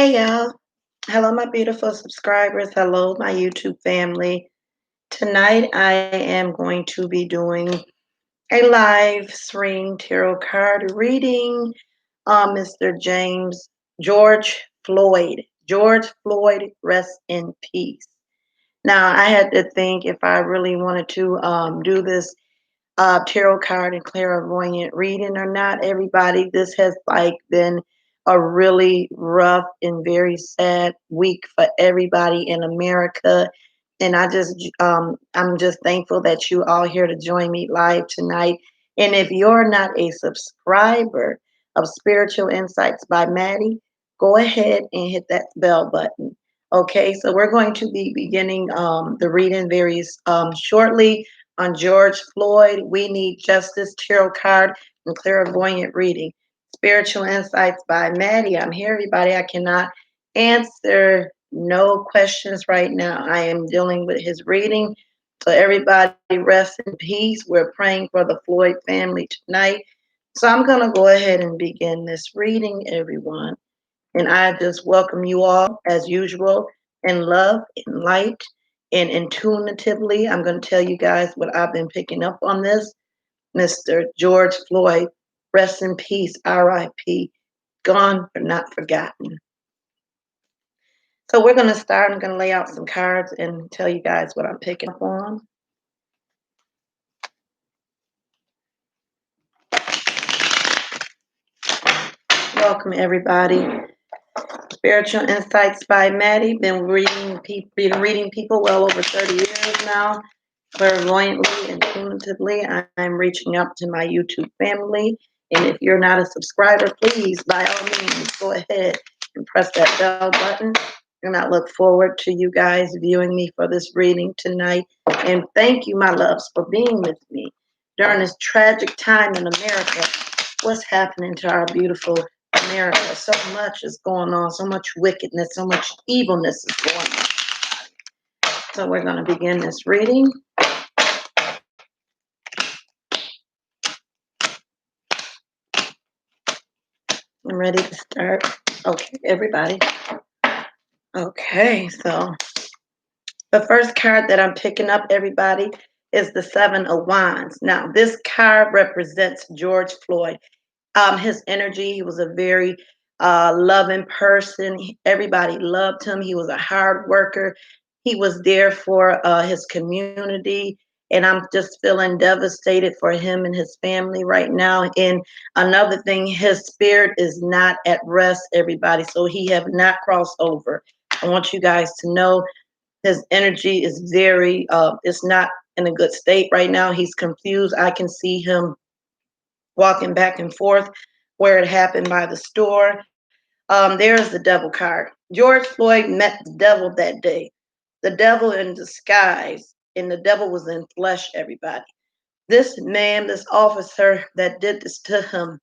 Hey y'all. Hello, my beautiful subscribers. Hello, my YouTube family. Tonight I am going to be doing a live stream tarot card reading on Mr. James George Floyd. George Floyd, rest in peace. Now, I had to think if I really wanted to do this tarot card and clairvoyant reading or not, everybody. This has been a really rough and very sad week for everybody in America. And I'm just thankful that you all here to join me live tonight. And if you're not a subscriber of Spiritual Insights by Maddie, go ahead and hit that bell button. Okay, so we're going to be beginning the reading very shortly on George Floyd. We Need Justice Tarot Card and Clairvoyant Reading. Spiritual Insights by Maddie. I'm here, everybody. I cannot answer no questions right now. I am dealing with his reading. So everybody rest in peace. We're praying for the Floyd family tonight. So I'm going to go ahead and begin this reading, everyone. And I just welcome you all, as usual, in love, in light, and intuitively. I'm going to tell you guys what I've been picking up on this. Mr. George Floyd, rest in peace, RIP, gone but not forgotten. So we're going to start. I'm going to lay out some cards and tell you guys what I'm picking up on. Welcome, everybody. Spiritual Insights by Maddie. Been reading people well over 30 years now. Clairvoyantly, intuitively, I'm reaching out to my YouTube family. And if you're not a subscriber, please, by all means, go ahead and press that bell button. And I look forward to you guys viewing me for this reading tonight. And thank you, my loves, for being with me during this tragic time in America. What's happening to our beautiful America? So much is going on, so much wickedness, so much evilness is going on. So we're going to begin this reading. I'm ready to start. Okay, everybody. Okay, so the first card that I'm picking up, everybody, is the Seven of Wands. Now, this card represents George Floyd. His energy, he was a very loving person. Everybody loved him. He was a hard worker. He was there for his community. And I'm just feeling devastated for him and his family right now. And another thing, his spirit is not at rest, everybody. So he have not crossed over. I want you guys to know his energy is very, it's not in a good state right now. He's confused. I can see him walking back and forth where it happened by the store. There's the devil card. George Floyd met the devil that day. The devil in disguise, and the devil was in flesh, everybody. This man, this officer that did this to him,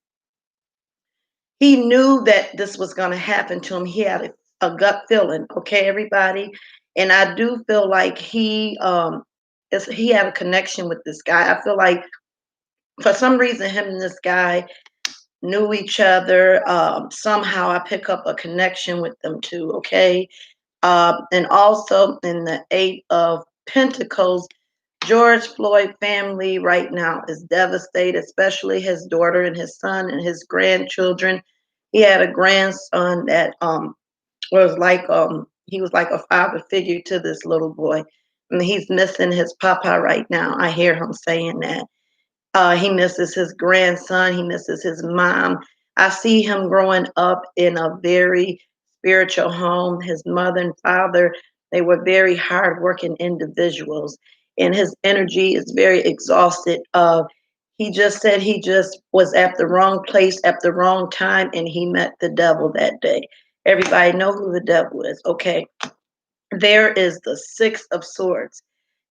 he knew that this was going to happen to him. He had a gut feeling, okay, everybody? And I do feel like he had a connection with this guy. I feel like for some reason him and this guy knew each other. Somehow I pick up a connection with them too, okay? And also in the Eight of Pentacles, George Floyd family right now is devastated, especially his daughter and his son and his grandchildren. He had a grandson that was like he was like a father figure to this little boy. And he's missing his papa right now. I hear him saying that. He misses his grandson. He misses his mom. I see him growing up in a very spiritual home. His mother and father, they were very hardworking individuals, and his energy is very exhausted. He just said he just was at the wrong place at the wrong time, and he met the devil that day. Everybody know who the devil is, okay? There is the Six of Swords.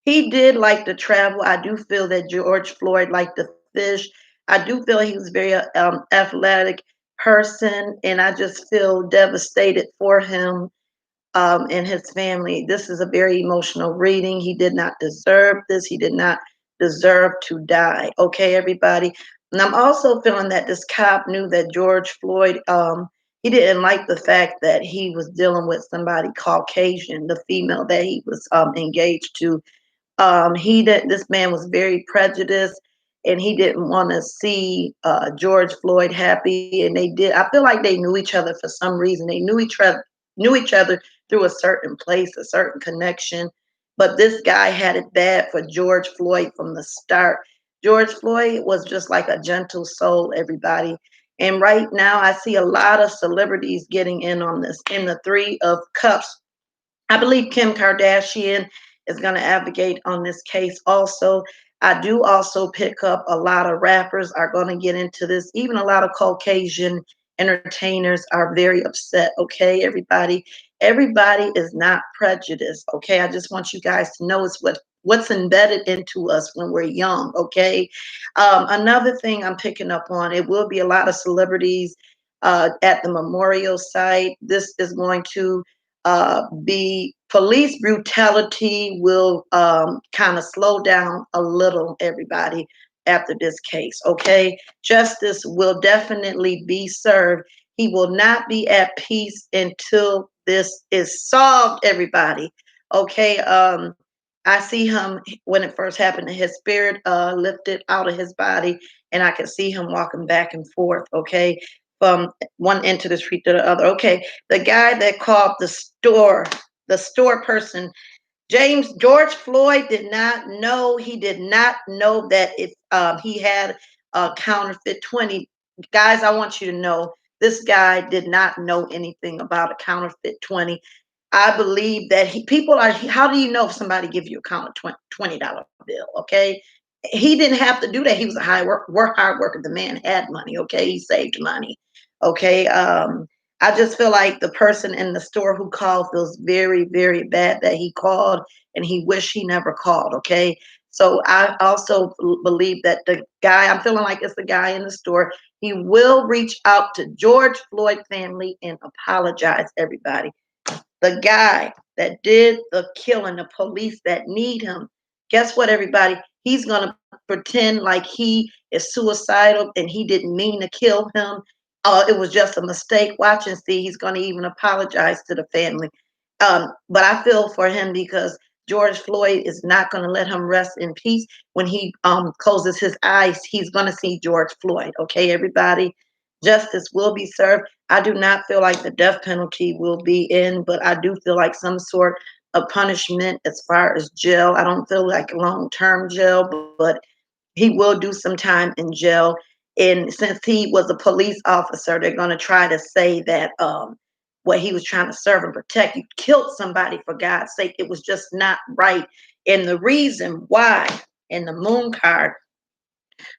He did like to travel. I do feel that George Floyd liked to fish. I do feel he was very athletic person, and I just feel devastated for him and his family. This is a very emotional reading. He did not deserve this. He did not deserve to die. Okay, everybody. And I'm also feeling that this cop knew that George Floyd he didn't like the fact that he was dealing with somebody Caucasian, the female that he was engaged to. He did. This man was very prejudiced, and he didn't want to see George Floyd happy. And they did. I feel like they knew each other for some reason. They knew each other through a certain place, a certain connection. But this guy had it bad for George Floyd from the start. George Floyd was just like a gentle soul, everybody. And right now, I see a lot of celebrities getting in on this. In the three of cups, I believe Kim Kardashian is going to advocate on this case also. I do also pick up a lot of rappers are going to get into this. Even a lot of Caucasian entertainers are very upset. Okay, everybody. Everybody is not prejudiced. Okay, I just want you guys to know it's what's embedded into us when we're young. Okay. Another thing I'm picking up on, it will be a lot of celebrities at the memorial site. This is going to the police brutality will kind of slow down a little, everybody, after this case. Okay, justice will definitely be served. He will not be at peace until this is solved, everybody. Okay. I see him when it first happened, his spirit lifted out of his body, and I could see him walking back and forth. Okay, from one end to the street to the other. Okay, the guy that called the store person, James George Floyd did not know. He did not know that if he had a counterfeit 20. Guys, I want you to know this guy did not know anything about a counterfeit 20. I believe that people are. How do you know if somebody give you a counterfeit $20 bill? Okay, he didn't have to do that. He was a hard worker. The man had money. Okay, he saved money. Okay, I just feel like the person in the store who called feels very, very bad that he called, and he wished he never called. Okay. So I also believe that the guy, I'm feeling like it's the guy in the store, he will reach out to George Floyd family and apologize, everybody. The guy that did the killing, the police that need him, guess what, everybody? He's going to pretend like he is suicidal and he didn't mean to kill him. It was just a mistake. Watch and see. He's going to even apologize to the family. But I feel for him because George Floyd is not going to let him rest in peace. When he closes his eyes, he's going to see George Floyd. Okay, everybody? Justice will be served. I do not feel like the death penalty will be in, but I do feel like some sort of punishment as far as jail. I don't feel like long-term jail, but he will do some time in jail. And since he was a police officer, they're going to try to say that what he was trying to serve and protect, you killed somebody, for God's sake. It was just not right. And the reason why in the moon card,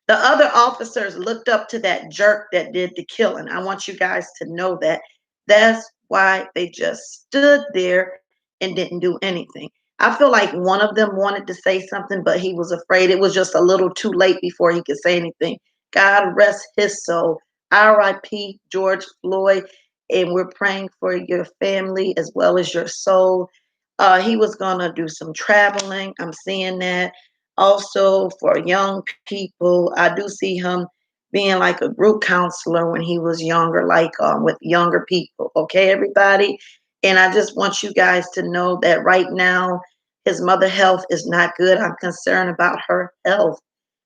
the other officers looked up to that jerk that did the killing. I want you guys to know that. That's why they just stood there and didn't do anything. I feel like one of them wanted to say something, but he was afraid. It was just a little too late before he could say anything. God rest his soul. R.I.P. George Floyd. And we're praying for your family as well as your soul. He was going to do some traveling. I'm seeing that. Also, for young people, I do see him being like a group counselor when he was younger, like with younger people. Okay, everybody. And I just want you guys to know that right now, his mother health is not good. I'm concerned about her health.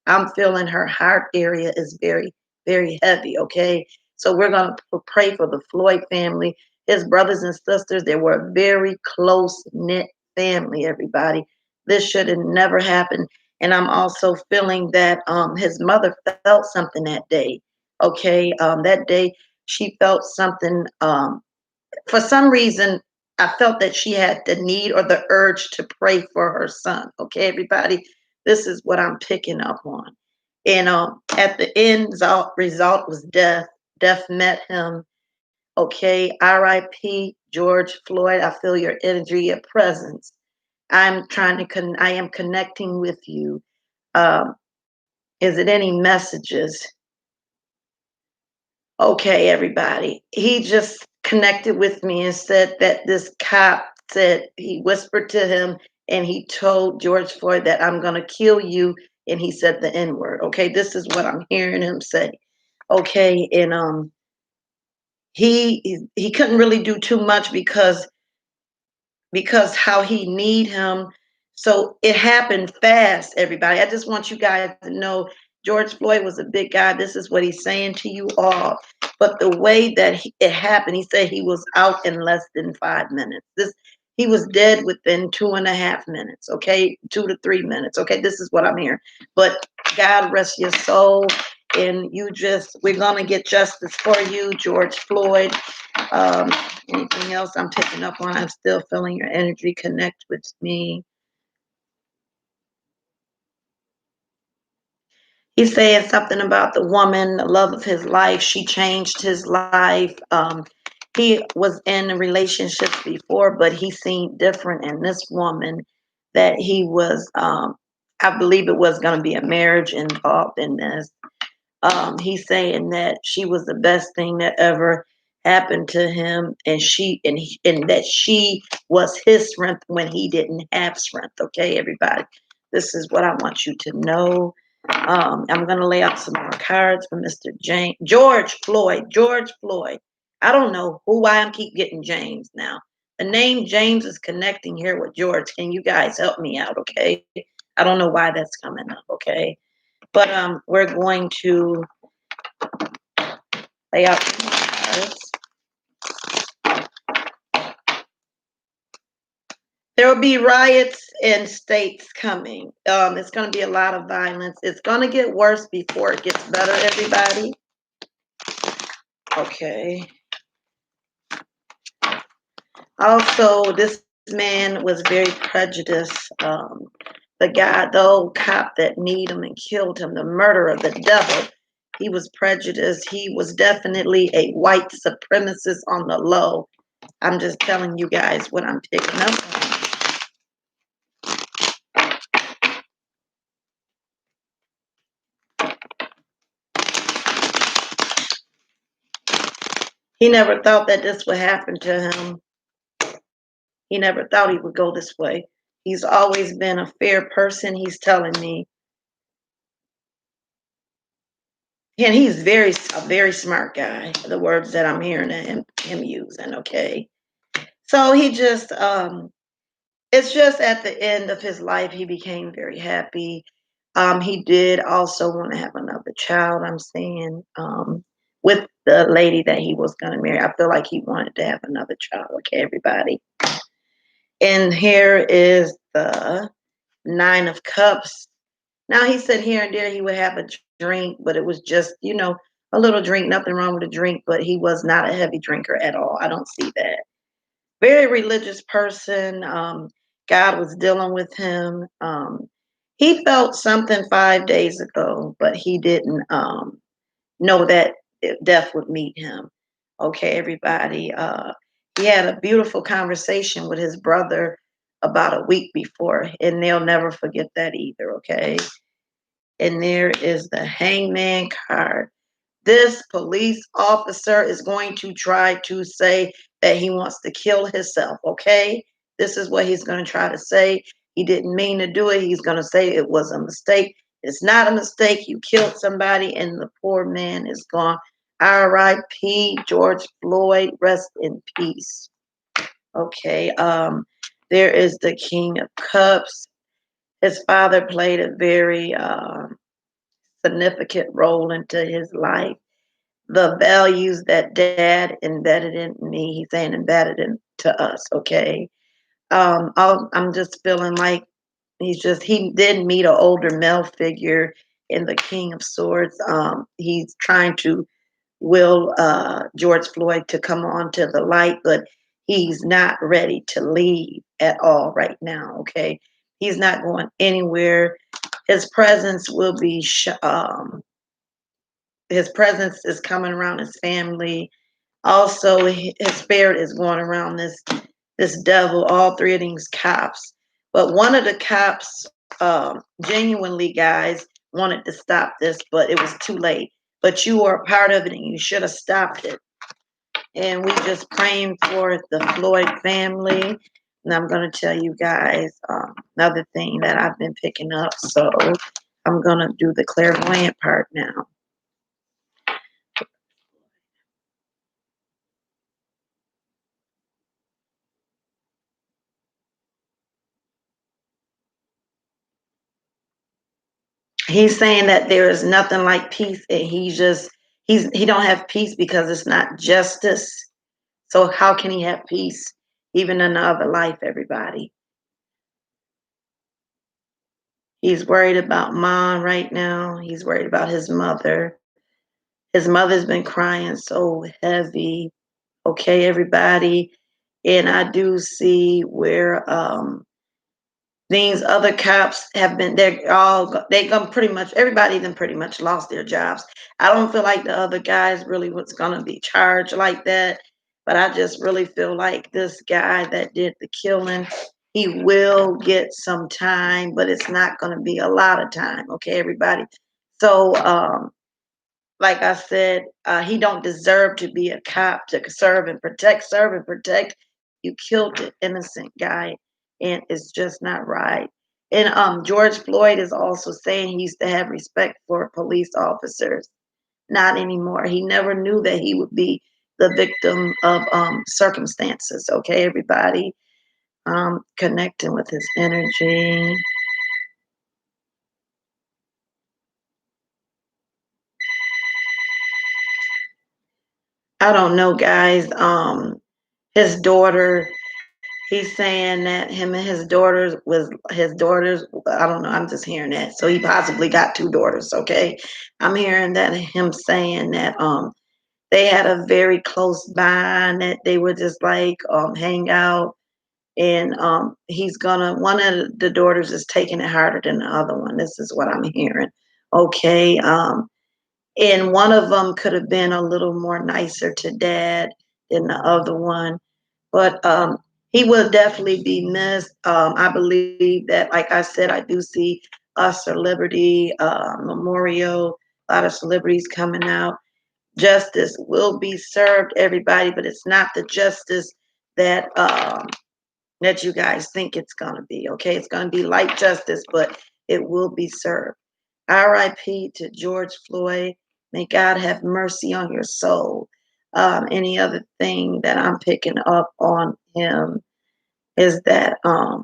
I'm feeling her heart area is very, very heavy. Okay. So we're going to pray for the Floyd family, his brothers and sisters. They were a very close knit family, everybody. This should have never happened. And I'm also feeling that his mother felt something that day. Okay. That day she felt something. For some reason, I felt that she had the need or the urge to pray for her son. Okay, everybody, this is what I'm picking up on. And at the end result was death. Death met him. Okay, R.I.P. George Floyd. I feel your energy, your presence. I am connecting with you. Um, is it any messages? Okay, everybody. He just connected with me and said that this cop said he whispered to him and he told George Floyd that I'm going to kill you. And he said the N word. Okay, this is what I'm hearing him say. Okay, and he couldn't really do too much because how he need him. So it happened fast, everybody. I just want you guys to know George Floyd was a big guy. This is what he's saying to you all. But the way that it happened, he said he was out in less than 5 minutes. He was dead within 2.5 minutes, okay? 2 to 3 minutes. Okay, this is what I'm hearing. But God rest your soul. And we're gonna get justice for you, George Floyd. Um, Anything else I'm picking up on? I'm still feeling your energy connect with me. He's saying something about the woman, the love of his life. She changed his life. He was in relationships before, but he seemed different in this woman that he was. I believe it was going to be a marriage involved in this. He's saying that she was the best thing that ever happened to him, and that she was his strength when he didn't have strength. Okay, everybody, this is what I want you to know. I'm gonna lay out some more cards for Mr. George Floyd. George Floyd. I don't know why I'm keep getting James now. The name James is connecting here with George. Can you guys help me out? Okay, I don't know why that's coming up. Okay. But we're going to lay out some cards. There will be riots in states coming. It's going to be a lot of violence. It's going to get worse before it gets better, everybody. Okay. Also, this man was very prejudiced. The old cop that kneed him and killed him, the murderer, the devil, he was prejudiced. He was definitely a white supremacist on the low. I'm just telling you guys what I'm picking up on. He never thought that this would happen to him. He never thought he would go this way. He's always been a fair person, he's telling me. And he's a very smart guy, the words that I'm hearing him using, okay? So it's just at the end of his life, he became very happy. He did also want to have another child, I'm saying, with the lady that he was going to marry. I feel like he wanted to have another child, okay, everybody? And here is the Nine of Cups. Now, he said here and there he would have a drink, but it was just, a little drink, nothing wrong with a drink, but he was not a heavy drinker at all. I don't see that. Very religious person. God was dealing with him. He felt something 5 days ago, but he didn't know that death would meet him. Okay, everybody. He had a beautiful conversation with his brother about a week before, and they'll never forget that either. Okay. And there is the Hangman card. This police officer is going to try to say that he wants to kill himself, okay? This is what he's going to try to say. He didn't mean to do it. He's going to say it was a mistake. It's not a mistake. You killed somebody, and the poor man is gone. R.I.P. George Floyd. Rest in peace. Okay. There is the King of Cups. His father played a very significant role into his life. The values that dad embedded in me, he's saying embedded into us, okay? I'm just feeling like he did meet an older male figure in the King of Swords. He's trying to will George Floyd to come on to the light, but he's not ready to leave at all right now, okay? He's not going anywhere. His presence will be his presence is coming around his family. Also, his spirit is going around this devil, all three of these cops. But one of the cops, genuinely, guys, wanted to stop this, but it was too late. But you are a part of it, and you should have stopped it. And we just praying for the Floyd family. And I'm going to tell you guys another thing that I've been picking up. So I'm going to do the clairvoyant part now. He's saying that there is nothing like peace, and he don't have peace because it's not justice. So how can he have peace even in the other life, everybody? He's worried about mom right now. He's worried about his mother. His mother's been crying so heavy. Okay, everybody. And I do see where these other cops have been, they gonna pretty much, everybody then pretty much lost their jobs. I don't feel like the other guys really was gonna be charged like that, but I just really feel like this guy that did the killing, he will get some time, but it's not gonna be a lot of time. Okay, everybody. So like I said, he don't deserve to be a cop to serve and protect, serve and protect. You killed an innocent guy, and it's just not right. And George Floyd is also saying he used to have respect for police officers. Not anymore. He never knew that he would be the victim of circumstances. Okay, everybody, connecting with his energy. I don't know, guys. His daughter, he's saying that him and his daughters, I don't know, I'm just hearing that. So he possibly got two daughters, okay? I'm hearing that him saying that they had a very close bond, that they would just like hang out, and he's gonna, one of the daughters is taking it harder than the other one. This is what I'm hearing. Okay. And one of them could have been a little more nicer to dad than the other one, but he will definitely be missed. I believe that, like I said, I do see a celebrity memorial, a lot of celebrities coming out. Justice will be served, everybody, but it's not the justice that that you guys think it's gonna be. Okay, it's gonna be light justice, but it will be served. R.I.P. to George Floyd. May God have mercy on your soul. Any other thing that I'm picking up on him is that I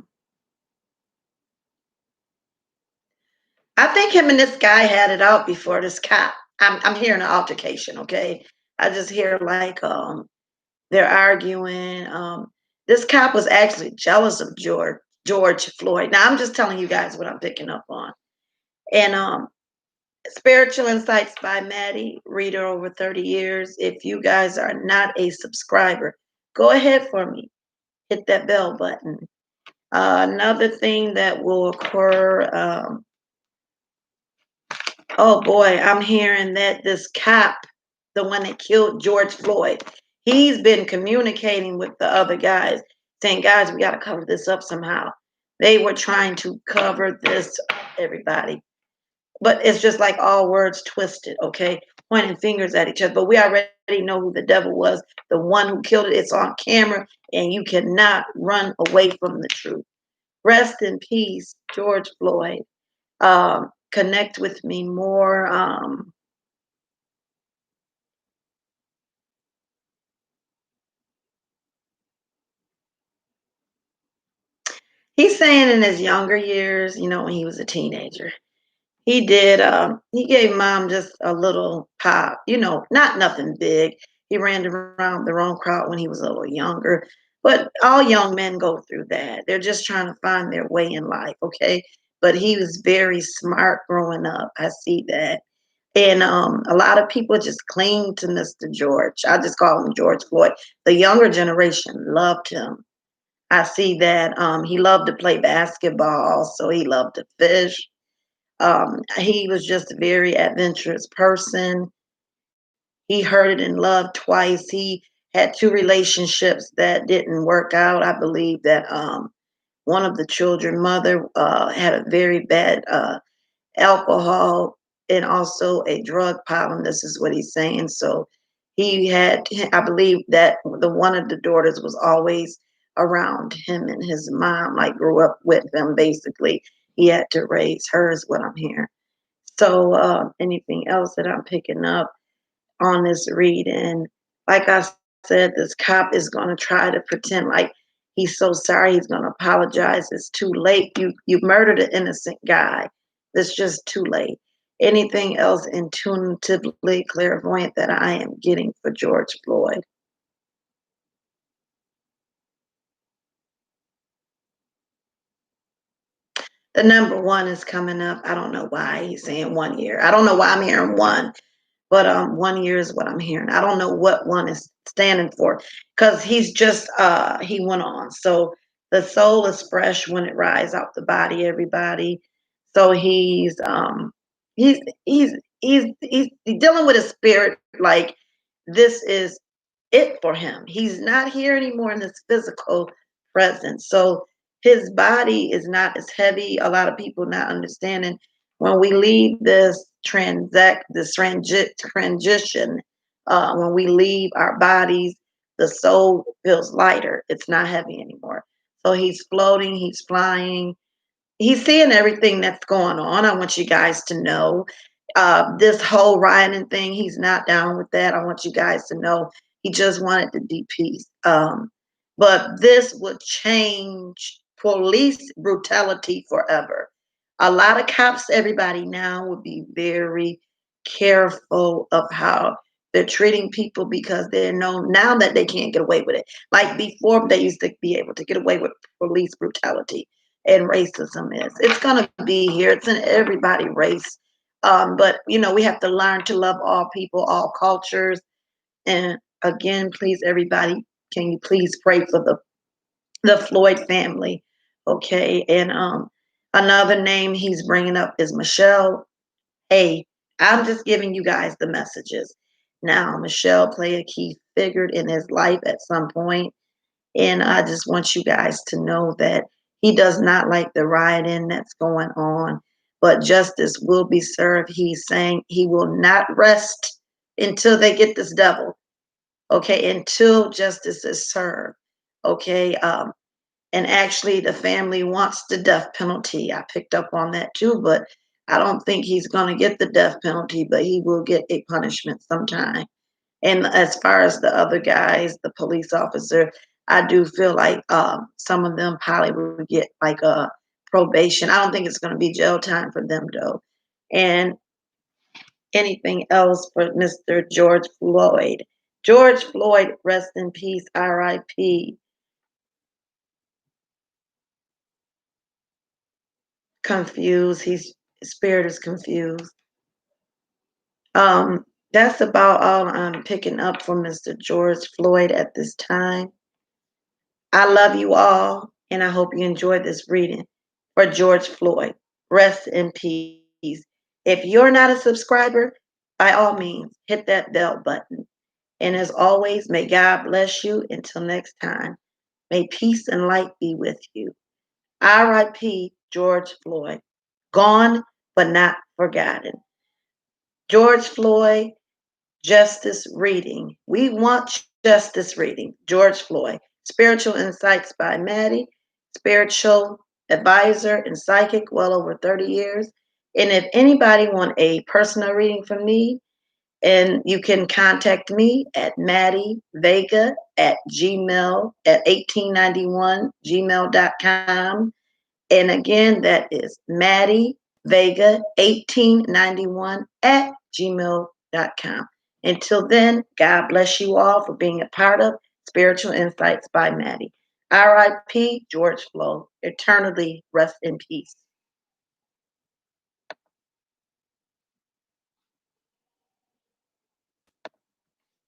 think him and this guy had it out before this cop. I'm hearing an altercation. Okay, I just hear like they're arguing. This cop was actually jealous of George Floyd. Now I'm just telling you guys what I'm picking up on. And Spiritual Insights by Maddie, reader over 30 years. If you guys are not a subscriber, go ahead for me. Hit that bell button. Another thing that will occur, oh boy, I'm hearing that this cop, the one that killed George Floyd, he's been communicating with the other guys, saying, guys, we got to cover this up somehow. They were trying to cover this, everybody. But it's just like all words twisted, okay? Pointing fingers at each other. But we already know who the devil was, the one who killed it. It's on camera, and you cannot run away from the truth. Rest in peace, George Floyd. Connect with me more. He's saying in his younger years, you know, when he was a teenager, he gave mom just a little pop, you know, not nothing big. He ran around the wrong crowd when he was a little younger. But all young men go through that. They're just trying to find their way in life, okay? But he was very smart growing up. I see that. And a lot of people just cling to Mr. George. I just call him George Floyd. The younger generation loved him. I see that he loved to play basketball, so he loved to fish. He was just a very adventurous person. He hurted and loved twice. He had two relationships that didn't work out. I believe that one of the children mother had a very bad alcohol and also a drug problem. This is what he's saying. So he had, I believe that the one of the daughters was always around him, and his mom like grew up with him. Basically, he had to raise her, is what I'm hearing. So anything else that I'm picking up on this reading? Like I said, this cop is going to try to pretend like he's so sorry. He's going to apologize. It's too late. You murdered an innocent guy. It's just too late. Anything else intuitively clairvoyant that I am getting for George Floyd? The number one is coming up. I don't know why he's saying 1 year. I don't know why I'm hearing one, but 1 year is what I'm hearing. I don't know what one is standing for because he's just he went on. So the soul is fresh when it rises out the body, everybody. So he's he's he's dealing with a spirit like this is it for him. He's not here anymore in this physical presence. So his body is not as heavy. A lot of people not understanding when we leave this transition, when we leave our bodies, the soul feels lighter. It's not heavy anymore. So he's floating, he's flying, he's seeing everything that's going on. I want you guys to know this whole rioting thing, he's not down with that. I want you guys to know he just wanted the deep peace. But this would change police brutality forever. A lot of cops, everybody now would be very careful of how they're treating people because they know now that they can't get away with it. Like before, they used to be able to get away with police brutality and racism is. It's going to be here. It's in everybody race. But we have to learn to love all people, all cultures. And again, please, everybody, can you please pray for the Floyd family? Okay. And another name he's bringing up is Michelle. Hey, I'm just giving you guys the messages. Now, Michelle played a key figure in his life at some point, and I just want you guys to know that he does not like the rioting that's going on, but justice will be served. He's saying he will not rest until they get this devil, okay, until justice is served, okay. And actually, the family wants the death penalty. I picked up on that too, but I don't think he's going to get the death penalty, but he will get a punishment sometime. And as far as the other guys, the police officer, I do feel like some of them probably will get like a probation. I don't think it's going to be jail time for them though. And anything else for Mr. George Floyd? George Floyd, rest in peace, R.I.P. Confused. His spirit is confused. That's about all I'm picking up from Mr. George Floyd at this time. I love you all, and I hope you enjoyed this reading for George Floyd. Rest in peace. If you're not a subscriber, by all means, hit that bell button. And as always, may God bless you until next time. May peace and light be with you. R.I.P. George Floyd. Gone, but not forgotten. George Floyd, Justice Reading. We want justice reading. George Floyd. Spiritual Insights by Maddy. Spiritual advisor and psychic, well over 30 years. And if anybody want a personal reading from me, and you can contact me at maddyvega at gmail at 1891gmail.com. And again, that is Maddy Vega 1891 at gmail.com. Until then, God bless you all for being a part of Spiritual Insights by Maddy. R.I.P. George Floyd. Eternally rest in peace.